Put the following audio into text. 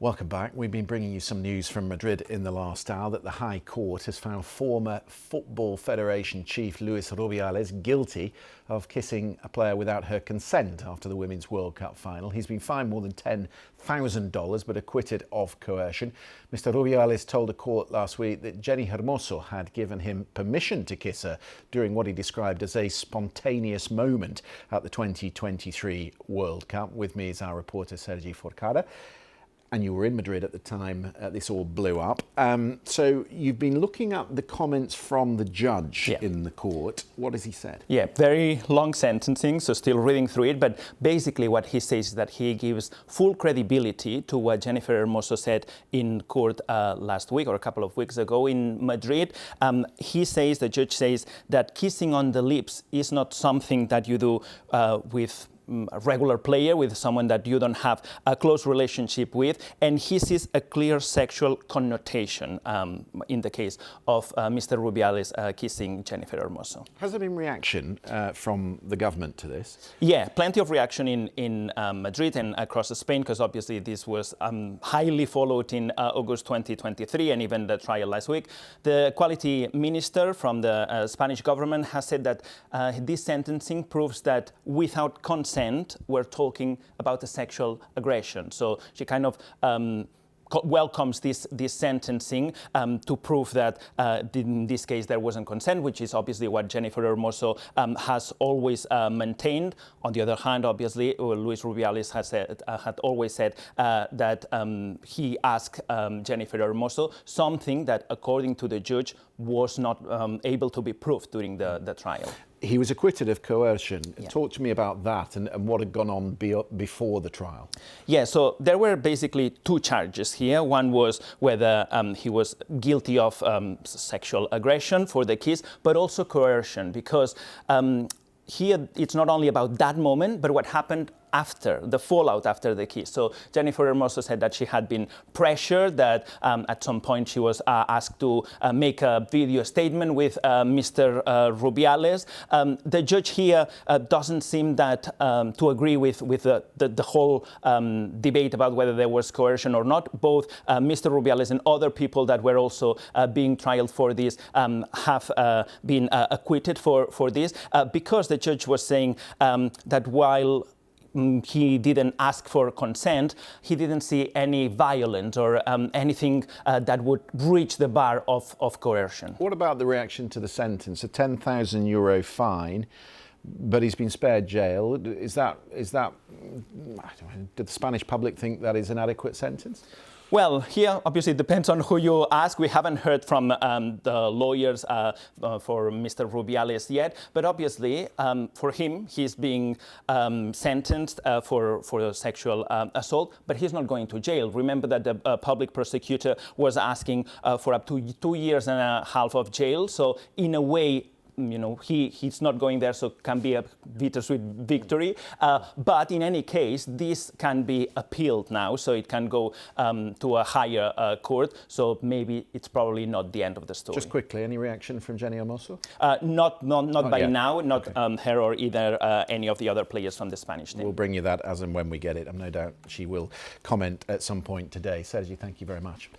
Welcome back. We've been bringing you some news from Madrid in the last hour that the High Court has found former Football Federation chief Luis Rubiales guilty of kissing a player without her consent after the Women's World Cup final. He's been fined more than $10,000 but acquitted of coercion. Mr. Rubiales told a court last week that Jenni Hermoso had given him permission to kiss her during what he described as a spontaneous moment at the 2023 World Cup. With me is our reporter Sergi Forcada. And you were in Madrid at the time this all blew up. So you've been looking at the comments from the judge in the court. What has he said? Yeah, very long sentencing, so still reading through it. But basically what he says is that he gives full credibility to what Jenni Hermoso said in court last week or a couple of weeks ago in Madrid. The judge says that kissing on the lips is not something that you do with a regular player, with someone that you don't have a close relationship with, and he sees a clear sexual connotation in the case of Mr. Rubiales kissing Jenni Hermoso. Has there been reaction from the government to this? Yeah, plenty of reaction in Madrid and across Spain, because obviously this was highly followed in August 2023 and even the trial last week. The Equality Minister from the Spanish government has said that this sentencing proves that without consent we're talking about a sexual aggression. So she kind of welcomes this sentencing to prove that in this case there wasn't consent, which is obviously what Jenni Hermoso has always maintained. On the other hand, obviously, Luis Rubiales had always said that he asked Jenni Hermoso something that, according to the judge, was not able to be proved during the trial. He was acquitted of coercion. Yeah. Talk to me about that and what had gone on before the trial. Yeah, so there were basically two charges here. One was whether he was guilty of sexual aggression for the kiss, but also coercion, because here it's not only about that moment, but what happened after, the fallout after the kiss. So Jenni Hermoso said that she had been pressured, that at some point she was asked to make a video statement with Mr. Rubiales. The judge here doesn't seem that to agree with the whole debate about whether there was coercion or not. Both Mr. Rubiales and other people that were also being trialed for this have been acquitted for this, because the judge was saying that while he didn't ask for consent, he didn't see any violence or anything that would reach the bar of coercion. What about the reaction to the sentence? A €10,000 fine, but he's been spared jail. Is that, did the Spanish public think that is an adequate sentence? Well, here obviously it depends on who you ask. We haven't heard from the lawyers for Mr. Rubiales yet, but obviously for him, he's being sentenced for sexual assault, but he's not going to jail. Remember that the public prosecutor was asking for up to 2 years and a half of jail. So in a way, you know, he's not going there, so it can be a bittersweet victory. But in any case, this can be appealed now, so it can go to a higher court. So maybe it's probably not the end of the story. Just quickly, any reaction from Jenni Hermoso? Not by yet. now, not okay. Her or either any of the other players from the Spanish team. We'll bring you that as and when we get it. I've no doubt she will comment at some point today. Sergi, thank you very much.